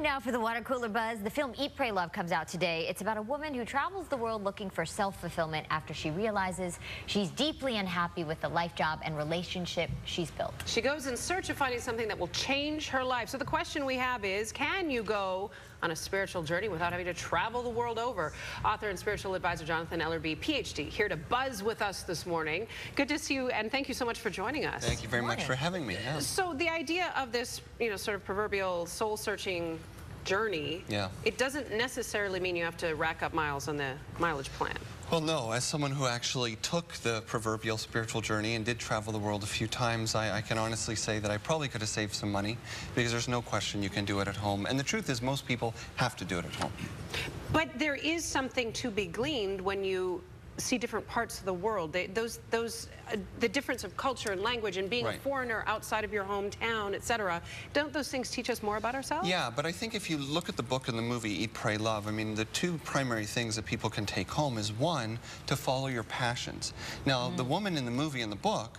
now for the water cooler buzz. The film Eat, Pray, Love comes out today. It's about a woman who travels the world looking for self-fulfillment after she realizes she's deeply unhappy with the life, job, and relationship she's built. She goes in search of finding something that will change her life. So the question we have is, can you go on a spiritual journey without having to travel the world over? Author and spiritual advisor Jonathan Ellerby, Ph.D., here to buzz with us this morning. Good to see you, and thank you so much for joining us. Thank you very much for having me. Yeah. So the idea of this, sort of proverbial soul-searching journey, it doesn't necessarily mean you have to rack up miles on the mileage plan. Well, no. As someone who actually took the proverbial spiritual journey and did travel the world a few times, I can honestly say that I probably could have saved some money, because there's no question you can do it at home. And the truth is, most people have to do it at home. But there is something to be gleaned when you see different parts of the world. The difference of culture and language and being a foreigner outside of your hometown, etc. Don't those things teach us more about ourselves? Yeah, but I think if you look at the book and the movie Eat, Pray, Love, I mean, the two primary things that people can take home is, one, to follow your passions. Now, the woman in the movie and the book,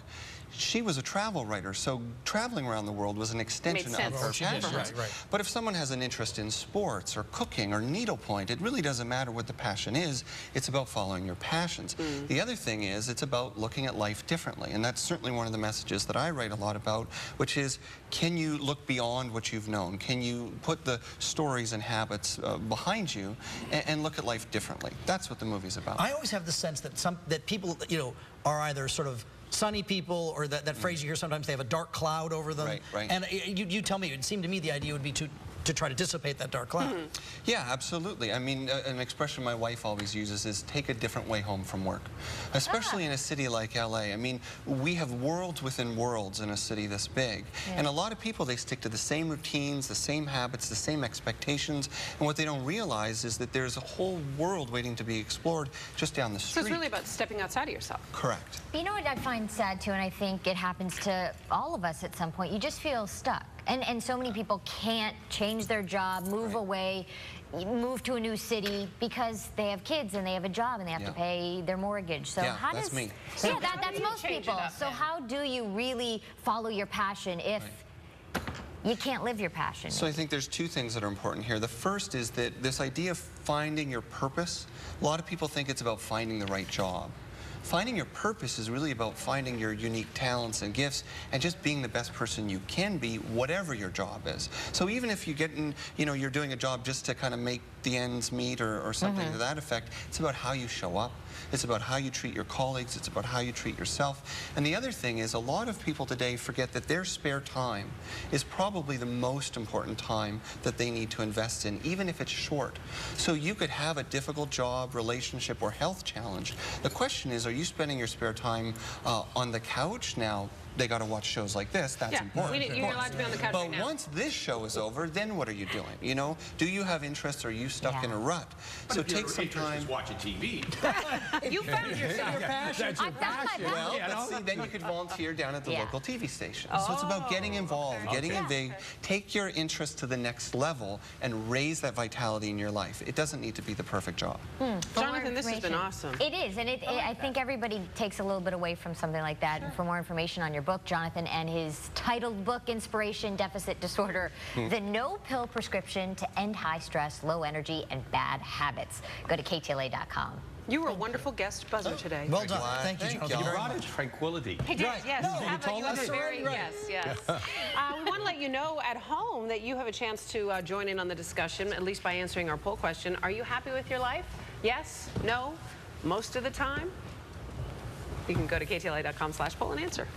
she was a travel writer, so traveling around the world was an extension of her passions. But if someone has an interest in sports or cooking or needlepoint, it really doesn't matter what the passion is. It's about following your passions. The other thing is, it's about looking at life differently, and that's certainly one of the messages that I write a lot about, which is, can you look beyond what you've known? Can you put the stories and habits behind you and look at life differently? That's what the movie's about. I always have the sense that people, are either sort of sunny people, or that phrase you hear sometimes, they have a dark cloud over them. And you tell me, it seemed to me the idea would be to try to dissipate that dark cloud. Yeah, absolutely. I mean, an expression my wife always uses is, take a different way home from work. Especially in a city like LA. I mean, we have worlds within worlds in a city this big. And a lot of people, they stick to the same routines, the same habits, the same expectations. And what they don't realize is that there's a whole world waiting to be explored just down the street. So it's really about stepping outside of yourself. Correct. But you know what I find sad too, and I think it happens to all of us at some point, you just feel stuck. And so many people can't change their job, move away, move to a new city because they have kids and they have a job and they have to pay their mortgage. So how that's me. So that's most people. So how do you really follow your passion if you can't live your passion? So I think there's two things that are important here. The first is that this idea of finding your purpose, a lot of people think it's about finding the right job. Finding your purpose is really about finding your unique talents and gifts and just being the best person you can be, whatever your job is. So even if you get in, you're doing a job just to kind of make the ends meet or something to that effect, it's about how you show up. It's about how you treat your colleagues. It's about how you treat yourself. And the other thing is, a lot of people today forget that their spare time is probably the most important time that they need to invest in, even if it's short. So you could have a difficult job, relationship, or health challenge. The question is, are you spending your spare time on the couch? Now, they got to watch shows like this. That's important. You're allowed to be on the couch right now. But once this show is over, then what are you doing? Do you have interests? Or are you stuck in a rut? But so if take some time. Is watching TV. You found yourself. Your passion. I found my passion. Well, but see, then you could volunteer down at the local TV station. So it's about getting involved, getting engaged. Take your interest to the next level and raise that vitality in your life. It doesn't need to be the perfect job. Jonathan, this has been awesome. It is, and I think everybody takes a little bit away from something like that. And for more information on your book, Jonathan, and his titled book, Inspiration Deficit Disorder, The No Pill Prescription to End High Stress, Low Energy, and Bad Habits. Go to KTLA.com. You were a wonderful guest buzzer today. Well done. Thank you, Jonathan. You brought us tranquility. He did, yes. We want to let you know at home that you have a chance to join in on the discussion, at least by answering our poll question. Are you happy with your life? Yes? No? Most of the time? You can go to KTLA.com/poll and answer.